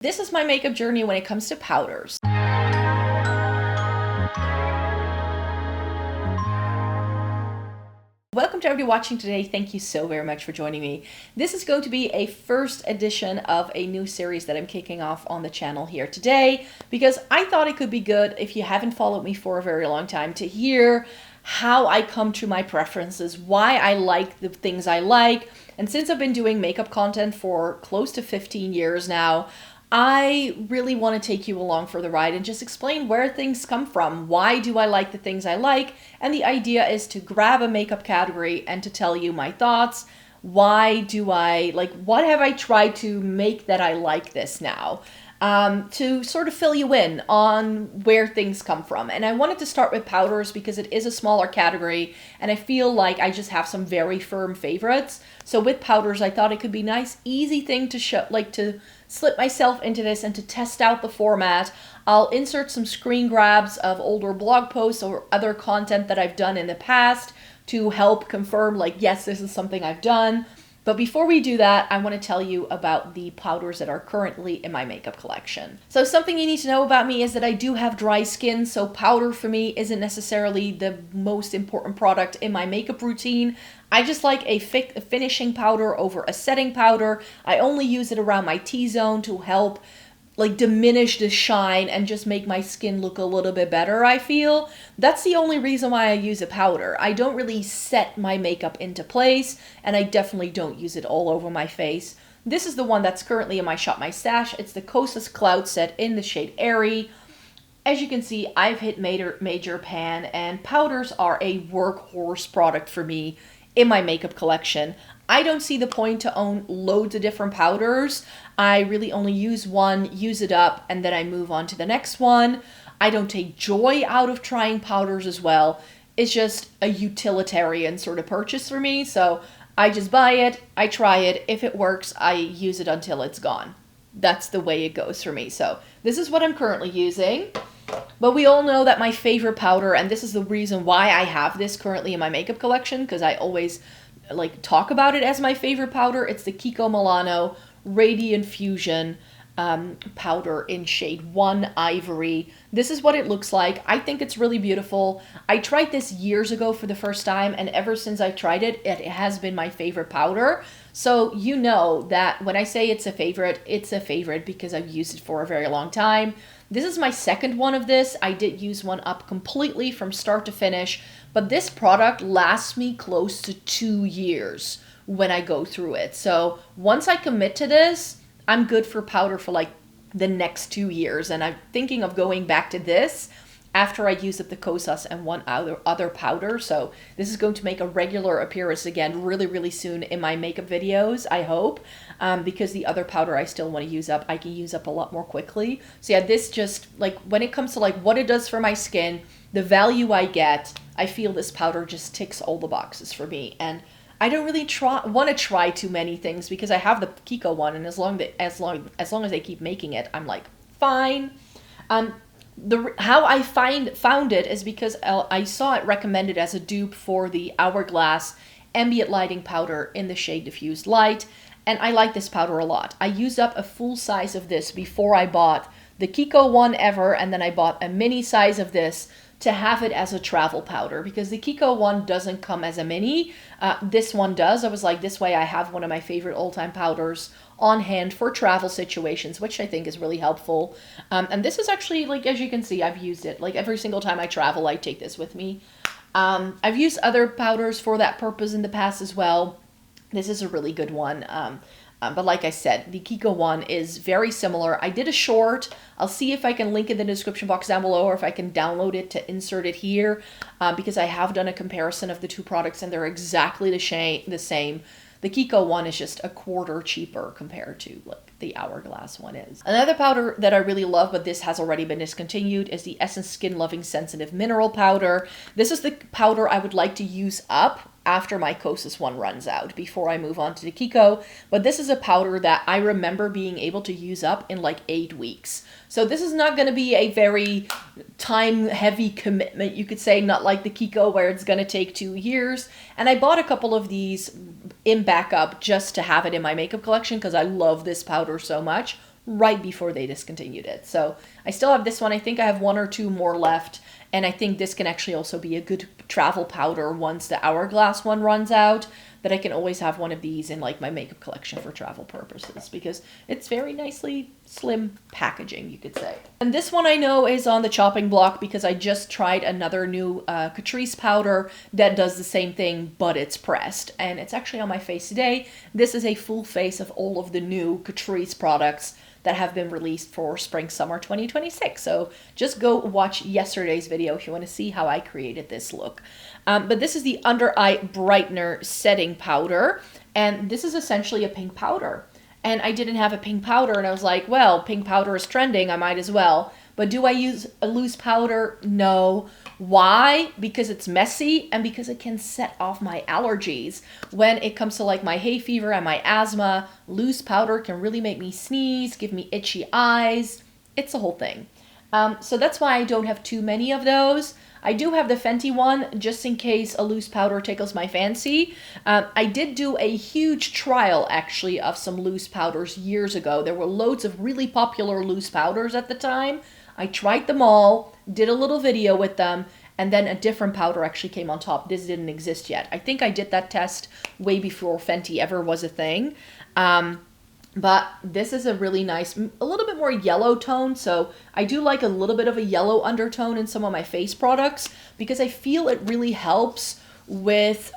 This is my makeup journey when it comes to powders. Welcome to everybody watching today. Thank you so very much for joining me. This is going to be a first edition of a new series that I'm kicking off on the channel here today because I thought it could be good, if you haven't followed me for a very long time, to hear how I come to my preferences, why I like the things I like. And since I've been doing makeup content for close to 15 years now, I really want to take you along for the ride and just explain where things come from. Why do I like the things I like? And the idea is to grab a makeup category and to tell you my thoughts. Why do I like, what have I tried to make that I like this now? To sort of fill you in on where things come from. And I wanted to start with powders because it is a smaller category and I feel like I just have some very firm favorites. So with powders, I thought it could be a nice, easy thing to show, like to slip myself into this and to test out the format. I'll insert some screen grabs of older blog posts or other content that I've done in the past to help confirm, like, yes, this is something I've done. But before we do that, I want to tell you about the powders that are currently in my makeup collection. So something you need to know about me is that I do have dry skin, so powder for me isn't necessarily the most important product in my makeup routine. I just like a finishing powder over a setting powder. I only use it around my T-zone to help like diminish the shine and just make my skin look a little bit better, I feel. That's the only reason why I use a powder. I don't really set my makeup into place, and I definitely don't use it all over my face. This is the one that's currently in my Shop My Stash. It's the Kosas Cloudset in the shade Airy. As you can see, I've hit major pan, and powders are a workhorse product for me in my makeup collection. I don't see the point to own loads of different powders. I really only use one, use it up, and then I move on to the next one. I don't take joy out of trying powders as well. It's just a utilitarian sort of purchase for me. So I just buy it, I try it. If it works, I use it until it's gone. That's the way it goes for me. So this is what I'm currently using. But we all know that my favorite powder, and this is the reason why I have this currently in my makeup collection, because I always like talk about it as my favorite powder. It's the Kiko Milano Radiant Fusion powder in shade 1 Ivory. This is what it looks like. I think it's really beautiful. I tried this years ago for the first time, and ever since I tried it, it has been my favorite powder. So you know that when I say it's a favorite because I've used it for a very long time. This is my second one of this. I did use one up completely from start to finish, but this product lasts me close to 2 years when I go through it. So once I commit to this, I'm good for powder for like the next 2 years. And I'm thinking of going back to this after I use up the Kosas and one other powder. So this is going to make a regular appearance again really, really soon in my makeup videos, I hope. Because the other powder I still want to use up, I can use up a lot more quickly. So yeah, this just, like, when it comes to like what it does for my skin, the value I get, I feel this powder just ticks all the boxes for me. And I don't really want to try too many things because I have the Kiko one, and as long as they keep making it, I'm like, fine. How I found it is because I saw it recommended as a dupe for the Hourglass Ambient Lighting Powder in the shade Diffused Light, and I like this powder a lot. I used up a full size of this before I bought the Kiko one ever, and then I bought a mini size of this to have it as a travel powder because the Kiko one doesn't come as a mini. This one does. I was like, this way I have one of my favorite all-time powders on hand for travel situations, which I think is really helpful. And this is actually, like, as you can see, I've used it. Like, every single time I travel, I take this with me. I've used other powders for that purpose in the past as well. This is a really good one. But like I said, the Kiko one is very similar. I did a short. I'll see if I can link in the description box down below or if I can download it to insert it here because I have done a comparison of the two products and they're exactly the same. The Kiko one is just a quarter cheaper compared to like the Hourglass one is. Another powder that I really love, but this has already been discontinued, is the Essence Skin Loving Sensitive Mineral Powder. This is the powder I would like to use up after my Kosas one runs out before I move on to the Kiko. But this is a powder that I remember being able to use up in like 8 weeks. So this is not going to be a very time-heavy commitment, you could say, not like the Kiko where it's going to take 2 years. And I bought a couple of these in backup just to have it in my makeup collection because I love this powder so much. right before they discontinued it. So I still have this one. I think I have 1 or 2 more left. And I think this can actually also be a good travel powder once the Hourglass one runs out, that I can always have one of these in like my makeup collection for travel purposes, because it's very nicely slim packaging, you could say. And this one I know is on the chopping block because I just tried another new Catrice powder that does the same thing, but it's pressed. And it's actually on my face today. This is a full face of all of the new Catrice products that have been released for spring summer 2026. So just go watch yesterday's video if you want to see how I created this look. But this is the under eye brightener setting powder, and this is essentially a pink powder. And I didn't have a pink powder, and I was like, well, pink powder is trending, I might as well. But do I use a loose powder? No. Why? Because it's messy and because it can set off my allergies. When it comes to like my hay fever and my asthma, loose powder can really make me sneeze, give me itchy eyes. It's a whole thing. So that's why I don't have too many of those. I do have the Fenty one, just in case a loose powder tickles my fancy. I did do a huge trial, actually, of some loose powders years ago. There were loads of really popular loose powders at the time. I tried them all, did a little video with them, and then a different powder actually came on top. This didn't exist yet. I think I did that test way before Fenty ever was a thing. But this is a really nice, a little bit more yellow tone. So I do like a little bit of a yellow undertone in some of my face products because I feel it really helps with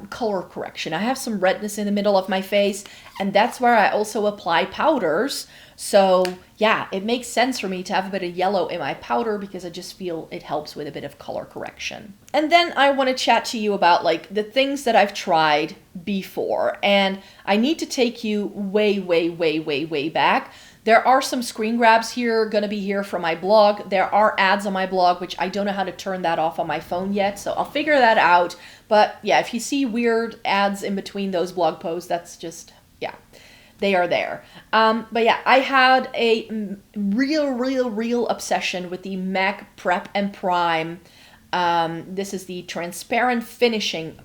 color correction. I have some redness in the middle of my face, and that's where I also apply powders. So yeah, it makes sense for me to have a bit of yellow in my powder because I just feel it helps with a bit of color correction. And then I want to chat to you about like the things that I've tried before. And I need to take you way back. There are some screen grabs here, gonna be here from my blog. There are ads on my blog, which I don't know how to turn that off on my phone yet, so I'll figure that out. But yeah, if you see weird ads in between those blog posts, that's just, yeah, they are there. But yeah, I had a real obsession with the MAC Prep and Prime. This is the transparent finishing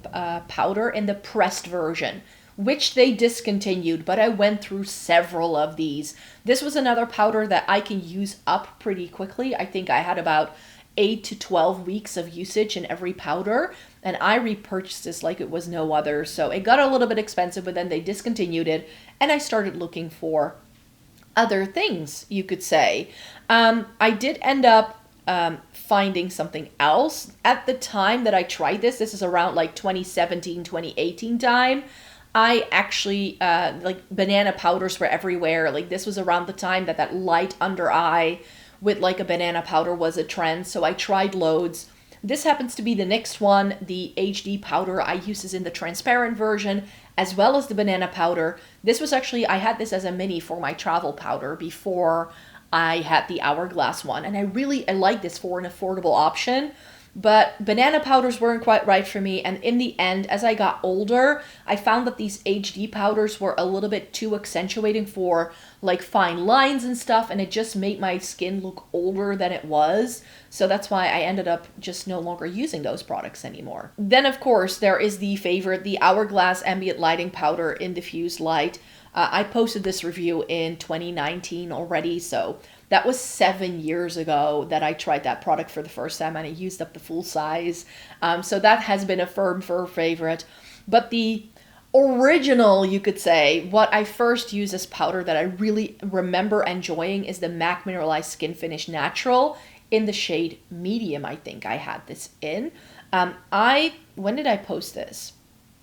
powder in the pressed version, which they discontinued, but I went through several of these. This was another powder that I can use up pretty quickly. I think I had about 8 to 12 weeks of usage in every powder, and I repurchased this like it was no other. So it got a little bit expensive, but then they discontinued it, and I started looking for other things, you could say. I did end up finding something else. At the time that I tried this is around like 2017, 2018 time, I actually, like banana powders were everywhere. Like this was around the time that that light under eye with like a banana powder was a trend. So I tried loads. This happens to be the next one. The HD powder I use is in the transparent version as well as the banana powder. This was actually, I had this as a mini for my travel powder before I had the Hourglass one. And I like this for an affordable option. But banana powders weren't quite right for me, and in the end, as I got older, I found that these HD powders were a little bit too accentuating for like fine lines and stuff, and it just made my skin look older than it was. So that's why I ended up just no longer using those products anymore. Then of course, there is the favorite, the Hourglass Ambient Lighting Powder in Diffused Light. I posted this review in 2019 already, so that was 7 years ago that I tried that product for the first time, and I used up the full size. So that has been a firm favorite. But the original, you could say, what I first used as powder that I really remember enjoying is the MAC Mineralized Skin Finish Natural in the shade Medium. I think I had this in. When did I post this?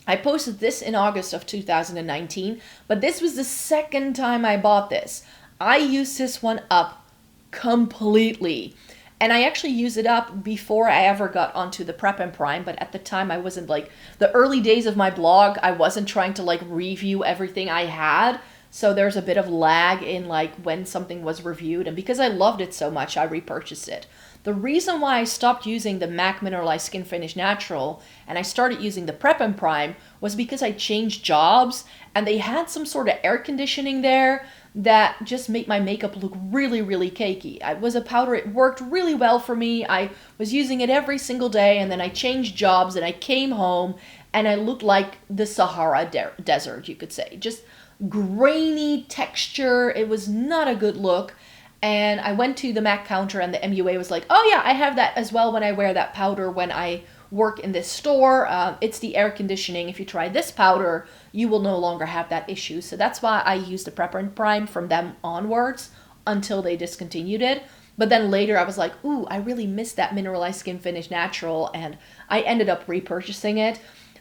I posted this in August of 2019, but this was the second time I bought this. I used this one up completely. And I actually used it up before I ever got onto the Prep and Prime, but at the time I wasn't like, the early days of my blog, I wasn't trying to like review everything I had. So there's a bit of lag in like when something was reviewed, and because I loved it so much, I repurchased it. The reason why I stopped using the MAC Mineralized Skin Finish Natural and I started using the Prep and Prime was because I changed jobs and they had some sort of air conditioning there that just made my makeup look really cakey. It was a powder, it worked really well for me. I was using it every single day, and then I changed jobs and I came home and I looked like the Sahara Desert, you could say. Just grainy texture. It was not a good look. And I went to the MAC counter and the MUA was like, oh yeah, I have that as well when I wear that powder when I work in this store. It's the air conditioning. If you try this powder, you will no longer have that issue. So that's why I used the Prep and Prime from them onwards until they discontinued it. But then later I was like, ooh, I really missed that Mineralized Skin Finish Natural, and I ended up repurchasing it.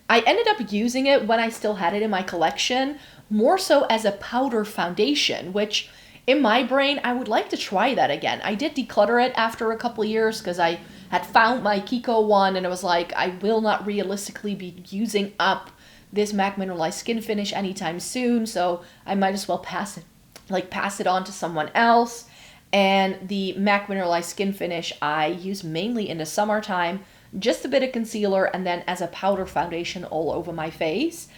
I ended up using it when I still had it in my collection, more so as a powder foundation, which in my brain, I would like to try that again. I did declutter it after a couple of years because I had found my Kiko one and it was like, I will not realistically be using up this MAC Mineralized Skin Finish anytime soon, so I might as well pass it on to someone else. And the MAC Mineralized Skin Finish I use mainly in the summertime, just a bit of concealer and then as a powder foundation all over my face.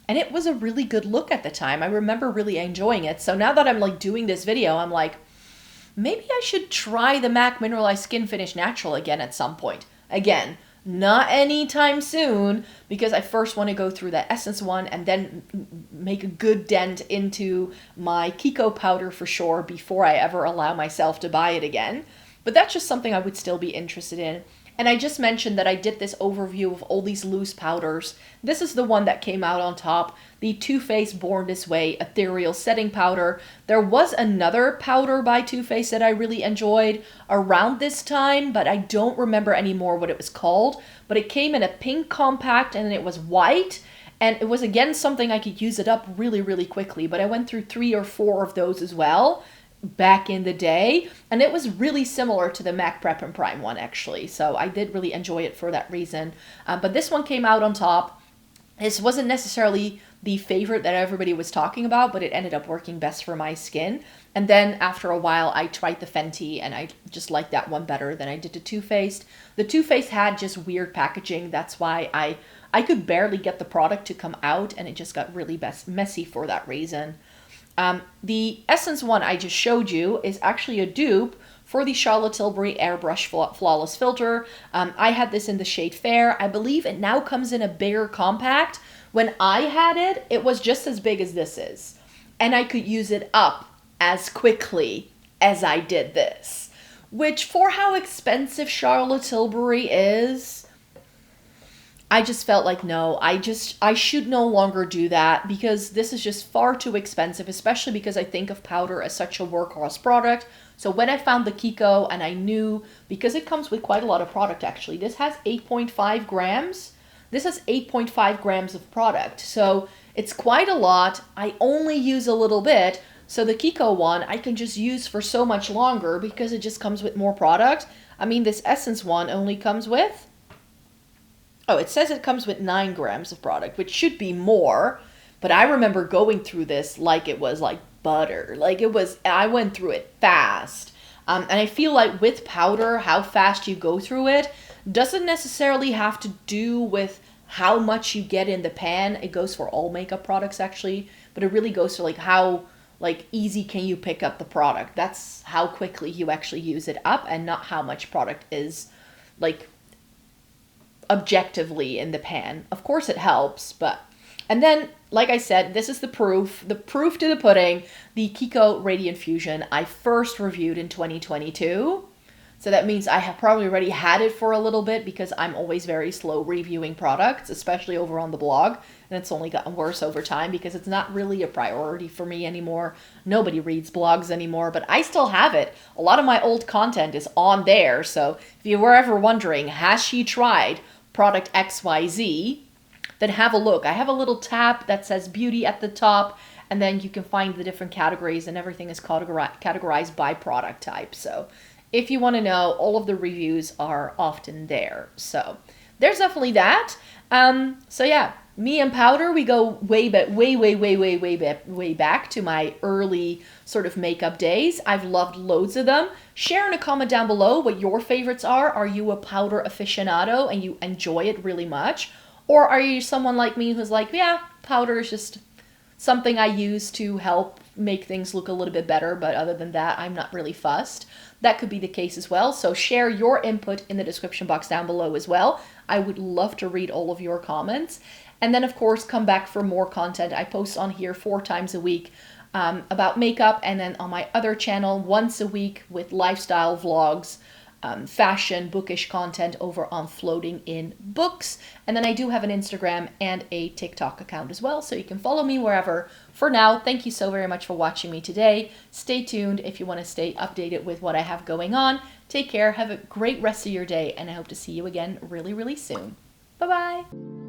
And it was a really good look at the time. I remember really enjoying it. So now that I'm like doing this video, I'm like, maybe I should try the MAC Mineralized Skin Finish Natural again at some point. Again, not anytime soon, because I first want to go through that Essence one and then make a good dent into my Kiko powder for sure before I ever allow myself to buy it again. But that's just something I would still be interested in. And I just mentioned that I did this overview of all these loose powders. This is the one that came out on top, the Too Faced Born This Way Ethereal Setting Powder. There was another powder by Too Faced that I really enjoyed around this time, but I don't remember anymore what it was called. But it came in a pink compact and it was white. And it was again something I could use it up really, really quickly. But I went through 3 or 4 of those as well back in the day, and it was really similar to the MAC Prep and Prime one actually, so I did really enjoy it for that reason. But this one came out on top. This wasn't necessarily the favorite that everybody was talking about, but it ended up working best for my skin. And then after a while I tried the Fenty and I just liked that one better than I did the Too Faced. The Too Faced had just weird packaging, that's why I could barely get the product to come out, and it just got really messy for that reason. The Essence one I just showed you is actually a dupe for the Charlotte Tilbury Airbrush Flawless Filter. I had this in the shade Fair. I believe it now comes in a bigger compact. When I had it, it was just as big as this is. And I could use it up as quickly as I did this. Which, for how expensive Charlotte Tilbury is, I just felt like, no, I should no longer do that because this is just far too expensive, especially because I think of powder as such a workhorse product. So when I found the Kiko and I knew, because it comes with quite a lot of product actually, this has 8.5 grams. This has 8.5 grams of product. So it's quite a lot. I only use a little bit. So the Kiko one I can just use for so much longer because it just comes with more product. I mean, this Essence one only comes with, oh, it says it comes with 9 grams of product, which should be more. But I remember going through this like it was like butter. Like it was, I went through it fast. And I feel like with powder, how fast you go through it doesn't necessarily have to do with how much you get in the pan. It goes for all makeup products actually, but it really goes for like how like easy can you pick up the product. That's how quickly you actually use it up, and not how much product is like objectively in the pan. Of course it helps, but, and then like I said, this is the proof to the pudding, the Kiko Radiant Fusion I first reviewed in 2022. So that means I have probably already had it for a little bit because I'm always very slow reviewing products, especially over on the blog. And it's only gotten worse over time because it's not really a priority for me anymore. Nobody reads blogs anymore, but I still have it. A lot of my old content is on there. So if you were ever wondering, has she tried product XYZ, then have a look. I have a little tab that says beauty at the top, and then you can find the different categories, and everything is categorized by product type. So if you want to know, all of the reviews are often there. So there's definitely that. So yeah, me and powder, we go way back to my early sort of makeup days. I've loved loads of them. Share in a comment down below what your favorites are. Are you a powder aficionado and you enjoy it really much? Or are you someone like me who's like, yeah, powder is just something I use to help make things look a little bit better, but other than that, I'm not really fussed. That could be the case as well. So share your input in the description box down below as well. I would love to read all of your comments. And then of course, come back for more content. I post on here 4 times a week about makeup, and then on my other channel once a week with lifestyle vlogs, fashion, bookish content over on Floating in Books. And then I do have an Instagram and a TikTok account as well, so you can follow me wherever. For now, thank you so very much for watching me today. Stay tuned if you want to stay updated with what I have going on. Take care, have a great rest of your day, and I hope to see you again really, really soon. Bye-bye.